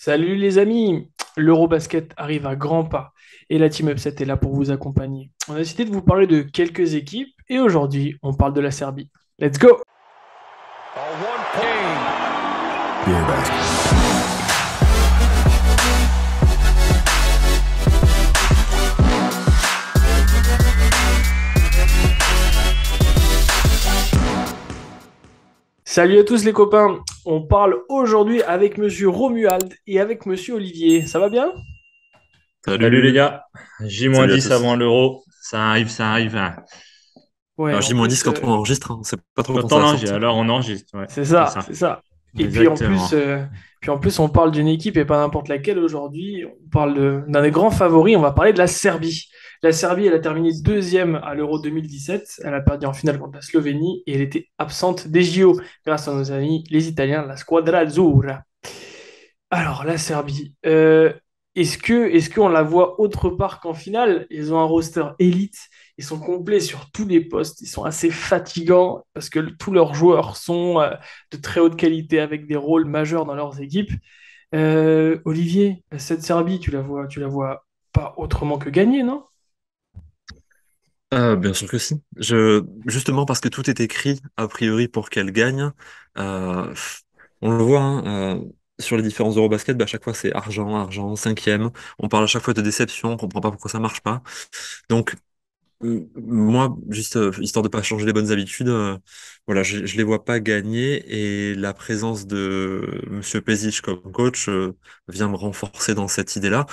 Salut les amis, l'Eurobasket arrive à grands pas et la Team Upset est là pour vous accompagner. On a décidé de vous parler de quelques équipes et aujourd'hui on parle de la Serbie. Let's go! Beer basket. Salut à tous les copains, on parle aujourd'hui avec Monsieur Romuald et avec Monsieur Olivier. Ça va bien? Salut les Salut, gars, salut à J-10 tous. avant l'euro, ça arrive, hein. Ouais, Alors en J-10 plus, quand on enregistre, hein, on sait pas trop quand Quand ça on va enregistre, sortir. alors on enregistre, ouais, c'est c'est ça, ça, c'est ça. Et exactement. puis en plus, on parle d'une équipe et pas n'importe laquelle aujourd'hui. On parle d'un des grands favoris. On va parler de la Serbie. La Serbie, elle a terminé deuxième à l'Euro 2017. Elle a perdu en finale contre la Slovénie et elle était absente des JO grâce à nos amis les Italiens, la Squadra Azzurra. Alors, la Serbie, est-ce qu'on la voit autre part qu'en finale? Ils ont un roster élite, ils sont complets sur tous les postes, ils sont assez fatigants parce que tous leurs joueurs sont de très haute qualité avec des rôles majeurs dans leurs équipes. Olivier, cette Serbie, tu la vois pas autrement que gagner, non? Bien sûr que si. Justement parce que tout est écrit a priori pour qu'elle gagne. euh, on le voit hein, sur les différents Eurobasket, bah, à chaque fois c'est argent, argent, cinquième. On parle à chaque fois de déception, on comprend pas pourquoi ça marche pas. Donc moi, juste histoire de pas changer les bonnes habitudes, voilà, je les vois pas gagner et la présence de Monsieur Pezic comme coach vient me renforcer dans cette idée-là.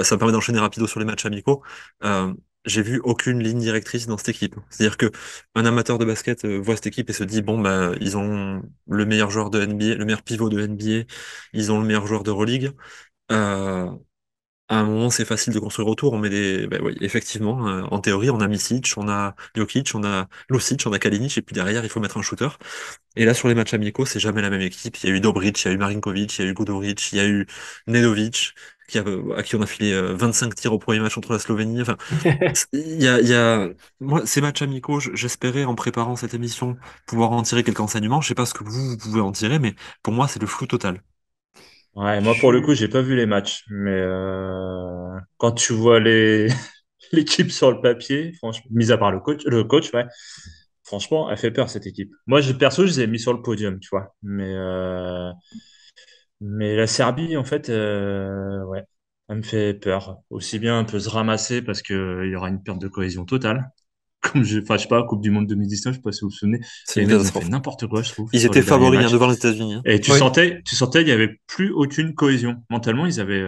Ça me permet d'enchaîner rapido sur les matchs amicaux. Euh, j'ai vu aucune ligne directrice dans cette équipe. C'est-à-dire que un amateur de basket voit cette équipe et se dit bon bah ils ont le meilleur joueur de NBA, le meilleur pivot de NBA, ils ont le meilleur joueur d'Euroleague. Euh, à un moment, c'est facile de construire autour. On met des, ben oui, effectivement, en théorie, on a Micic, on a Jokic, on a Lucic, on a Kalinic, et puis derrière, il faut mettre un shooter. Et là, sur les matchs amicaux, c'est jamais la même équipe. Il y a eu Dobric, il y a eu Marinkovic, il y a eu Guduric, il y a eu Nedovic, à qui on a filé 25 tirs au premier match contre la Slovénie. Enfin, moi, ces matchs amicaux, j'espérais, en préparant cette émission, pouvoir en tirer quelques enseignements. Je sais pas ce que vous pouvez en tirer, mais pour moi, c'est le flou total. Ouais, Je moi pour le suis coup, j'ai pas vu les matchs, mais quand tu vois les l'équipe sur le papier, franchement, mis à part le coach, ouais, franchement, elle fait peur cette équipe. Moi, perso, je les ai mis sur le podium, tu vois, mais la Serbie, en fait, ouais, elle me fait peur. Aussi bien, elle peut se ramasser parce que il y aura une perte de cohésion totale. Enfin, je sais pas, Coupe du Monde 2019, je sais pas si vous vous souvenez, C'est les une mecs, ils ont fait catastrophe. n'importe quoi, je trouve, Ils sur étaient les derniers favoris hein, matchs. devant les États-Unis. Hein. Et Oui, tu sentais, il y avait plus aucune cohésion. Mentalement, ils avaient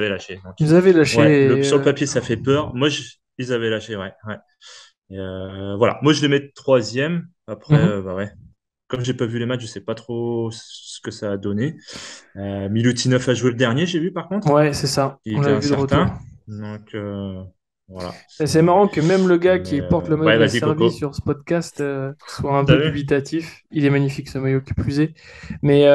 lâché. Donc, vous avez ouais, lâché. sur le papier, ça fait peur. Moi, ils avaient lâché, ouais, ouais. Et, voilà. Moi, je les mets troisième. Après, Mhm. bah ouais. Comme j'ai pas vu les matchs, je sais pas trop ce que ça a donné. Milutinov a joué le dernier, j'ai vu par contre. Ouais, c'est ça. Il On était l'a vu de retour. incertain. Donc, voilà. Et c'est marrant que même le gars qui porte le maillot Ouais, de la vas-y, Serbie Coco. sur ce podcast soit un T'as peu vu? dubitatif. Il est magnifique ce maillot qui plus est. Mais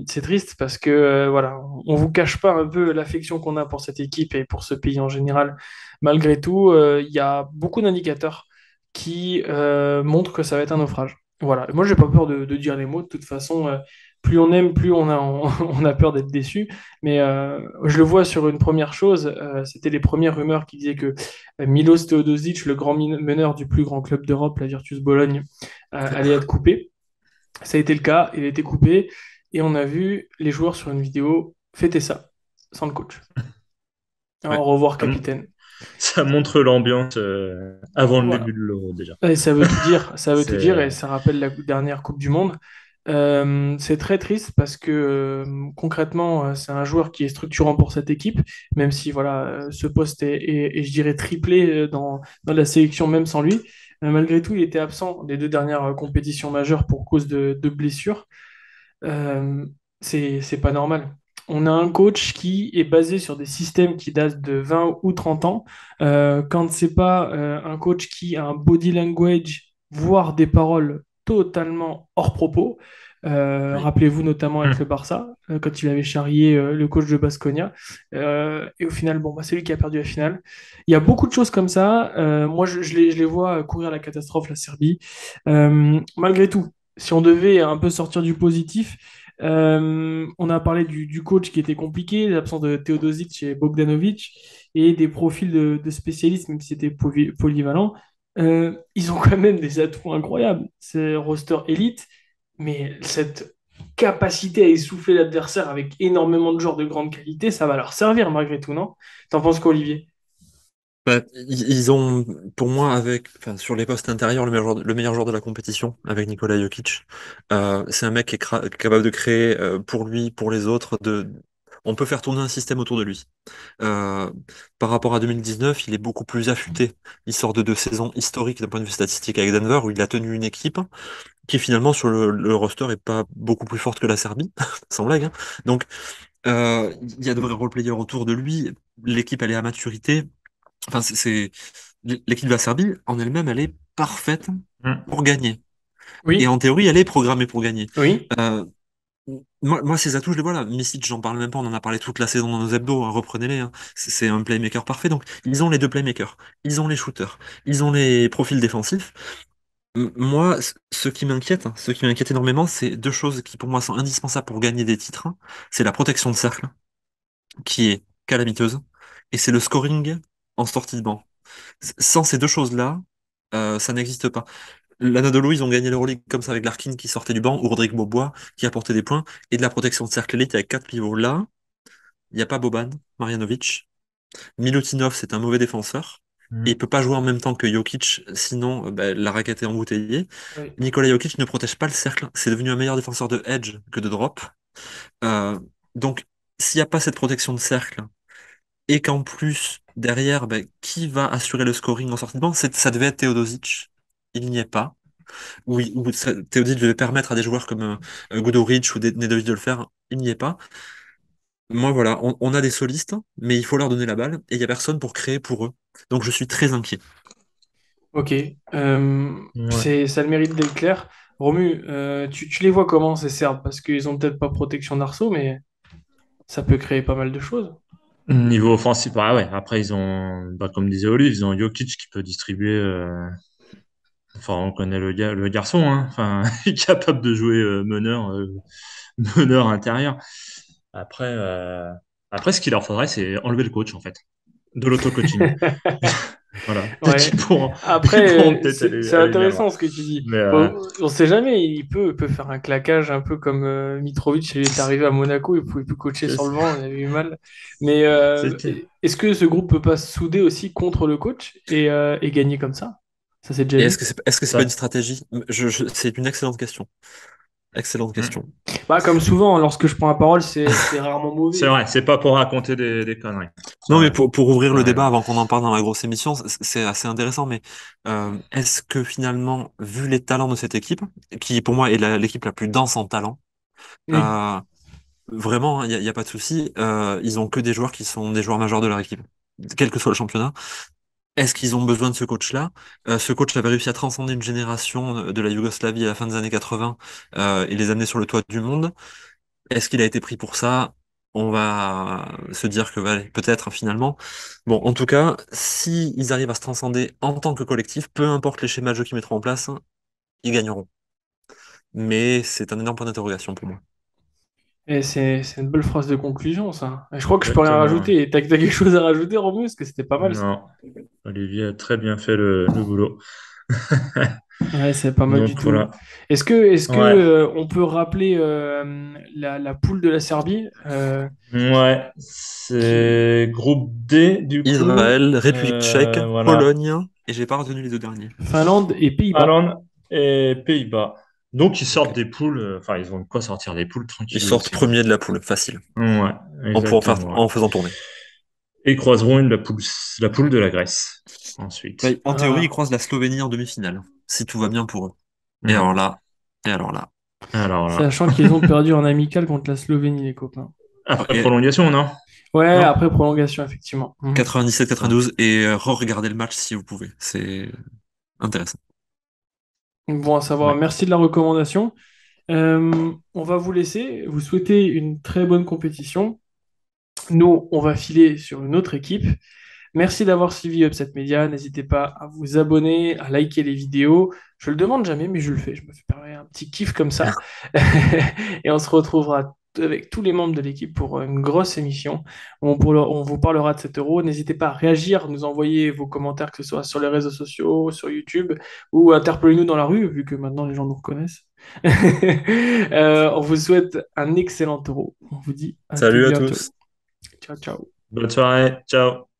c'est triste parce que voilà, on vous cache pas un peu l'affection qu'on a pour cette équipe et pour ce pays en général. Malgré tout, il y a beaucoup d'indicateurs qui montrent que ça va être un naufrage. Voilà. Moi, j'ai pas peur de dire les mots. De toute façon, plus on aime, plus on a, on a peur d'être déçu. Mais je le vois sur une première chose. C'était les premières rumeurs qui disaient que Milos Teodosic, le grand meneur du plus grand club d'Europe, la Virtus Bologne, allait être coupé. Ça a été le cas, il a été coupé, et on a vu les joueurs sur une vidéo fêter ça, sans le coach. Ouais. Au revoir, Ça, m- capitaine. Ça montre l'ambiance avant le Voilà. début de l'Euro déjà. Et ça veut tout dire, ça veut tout dire, et C'est ça rappelle la dernière Coupe du Monde. C'est très triste parce que concrètement, c'est un joueur qui est structurant pour cette équipe, même si voilà, ce poste est, je dirais, triplé dans la sélection même sans lui. Malgré tout, il était absent des deux dernières compétitions majeures pour cause de blessures. Euh, c'est pas normal. On a un coach qui est basé sur des systèmes qui datent de 20 ou 30 ans. Quand c'est pas un coach qui a un body language, voire des paroles totalement hors propos. Oui. Rappelez-vous notamment avec le Hmm. Barça, quand il avait charrié le coach de Baskonia. Et au final, bon, bah, c'est lui qui a perdu la finale. Il y a beaucoup de choses comme ça. Moi, je les vois courir la catastrophe, la Serbie. Malgré tout, si on devait un peu sortir du positif, On a parlé du coach qui était compliqué, l'absence de Teodosic et Bogdanovic, et des profils de spécialistes, même si c'était polyvalent. Ils ont quand même des atouts incroyables. C'est roster élite, mais cette capacité à essouffler l'adversaire avec énormément de joueurs de grande qualité, ça va leur servir malgré tout, non? T'en penses quoi, Olivier? Bah, ils ont, pour moi, enfin, sur les postes intérieurs, le meilleur joueur de la compétition, avec Nikola Jokic. C'est un mec qui est capable de créer pour lui, pour les autres. On peut faire tourner un système autour de lui. Euh, Par rapport à 2019, il est beaucoup plus affûté. Il sort de 2 saisons historiques d'un point de vue statistique avec Denver, où il a tenu une équipe qui finalement sur le roster est pas beaucoup plus forte que la Serbie, sans blague, hein. Donc il y a de vrais role-players autour de lui. L'équipe elle est à maturité. Enfin l'équipe de la Serbie en elle-même elle est parfaite Mm. pour gagner. Et Oui, en théorie elle est programmée pour gagner. oui, Euh, moi, ces atouts, je les vois là. Misic, j'en parle même pas, on en a parlé toute la saison dans nos hebdos, hein, reprenez-les, hein. C'est un playmaker parfait. Donc, ils ont les deux playmakers, ils ont les shooters, ils ont les profils défensifs. Moi, ce qui m'inquiète énormément, c'est deux choses qui pour moi sont indispensables pour gagner des titres. C'est la protection de cercle, qui est calamiteuse, et c'est le scoring en sortie de banc. Sans ces deux choses-là, ça n'existe pas. L'Anadolu, ils ont gagné l'Euroleague comme ça avec Larkin qui sortait du banc, ou Rodrigue Beaubois qui apportait des points, et de la protection de cercle élite avec quatre pivots. Là, il n'y a pas Boban, Marjanovic. Milutinov, c'est un mauvais défenseur. Et il Mm. peut pas jouer en même temps que Jokic, sinon bah, la raquette est embouteillée. oui. Nikola Jokic ne protège pas le cercle. C'est devenu un meilleur défenseur de edge que de drop. Euh, donc, s'il n'y a pas cette protection de cercle, et qu'en plus, derrière, bah, qui va assurer le scoring en sortie de banc? Ça devait être Teodosic. Il n'y est pas. Oui, Teodosic devait permettre à des joueurs comme Guduric ou Nedovic de le faire. Il n'y est pas. Moi, voilà, on a des solistes, mais il faut leur donner la balle, et il n'y a personne pour créer pour eux. Donc, je suis très inquiet. Ok. Ouais. Ça a le mérite d'être clair. Romu, tu les vois comment ces Serbes? Parce qu'ils ont peut-être pas protection d'arceau, mais ça peut créer pas mal de choses. Niveau offensif, bah ouais. Après, ils ont, bah, comme disait Olive, ils ont Jokic qui peut distribuer. Enfin, on connaît le garçon, hein. Enfin, il est capable de jouer meneur, meneur intérieur. Après, après, ce qu'il leur faudrait, c'est enlever le coach, en fait, de l'auto-coaching. Voilà. Peut-être Ouais. ils pourront Après, peut-être c'est aller bien loin. intéressant ce que tu dis. Mais Bon, on sait jamais, il peut faire un claquage un peu comme Mitrovic, il est arrivé à Monaco, il pouvait plus coacher c'est sur le banc, il avait eu mal. Mais c'est clair. est-ce que ce groupe peut pas se souder aussi contre le coach et gagner comme ça? Ça s'est déjà Et vu. est-ce que c'est pas une Ça. stratégie? C'est une excellente question. Excellente Hmm. question. Bah, comme souvent, lorsque je prends la parole, c'est rarement C'est mauvais. vrai, c'est pas pour raconter des conneries. C'est Non, mais vrai. pour ouvrir C'est le vrai. débat avant qu'on en parle dans la grosse émission, c'est assez intéressant. Mais est-ce que finalement, vu les talents de cette équipe, qui pour moi est l'équipe la plus dense en talent, Oui. euh, vraiment, il y a pas de souci, ils ont que des joueurs qui sont des joueurs majeurs de leur équipe, quel que soit le championnat. Est-ce qu'ils ont besoin de ce coach-là? Ce coach avait réussi à transcender une génération de la Yougoslavie à la fin des années 80 et les amener sur le toit du monde. Est-ce qu'il a été pris pour ça? On va se dire que ouais, peut-être finalement. Bon, en tout cas, si ils arrivent à se transcender en tant que collectif, peu importe les schémas de jeu qu'ils mettront en place, ils gagneront. Mais c'est un énorme point d'interrogation pour moi. Et c'est une belle phrase de conclusion, ça. Et je crois que je peux rien Exactement. Ouais. rajouter. T'as quelque chose à rajouter, Romus? Parce que c'était pas mal, ça. Non, Olivier a très bien fait le boulot. Ouais, c'est pas mal du Donc tout. voilà. Est-ce que Ouais. on peut rappeler la poule de la Serbie Ouais. qui... C'est groupe D, du coup. Israël, République tchèque, Voilà. Pologne, et j'ai pas retenu les deux derniers. Finlande et Pays-Bas. Finlande et Pays-Bas. Donc ils Ok. sortent des poules. Enfin, ils ont de quoi sortir des poules Ils tranquillos sortent aussi, hein. premier de la poule, facile. Ouais, exactement. Ouais. En faisant tourner. Et croiseront la poule de la Grèce Bah, ensuite. en théorie, ils Ah. croisent la Slovénie en demi-finale, si tout va bien pour eux. Et alors Hmm. là, et alors là. Alors là. Sachant qu'ils ont perdu en amical contre la Slovénie, les copains. Après Et prolongation, non? Ouais, Non? après prolongation, effectivement. Mhm. 100. 97-92 et re-regardez le match si vous pouvez. C'est intéressant. Bon à savoir. Ouais. Merci de la recommandation. On va vous laisser. Vous souhaitez une très bonne compétition. Nous, on va filer sur une autre équipe. Merci d'avoir suivi Upset Media. N'hésitez pas à vous abonner, à liker les vidéos. Je le demande jamais, mais je le fais. Je me fais un petit kiff comme ça. Et on se retrouvera avec tous les membres de l'équipe pour une grosse émission. On vous parlera de cet euro. N'hésitez pas à réagir, nous envoyer vos commentaires, que ce soit sur les réseaux sociaux, sur YouTube, ou interpellez-nous dans la rue, vu que maintenant les gens nous reconnaissent. On vous souhaite un excellent euro. On vous dit à tout Salut à bientôt. tous. Ciao, ciao. Bonne soirée. Ciao.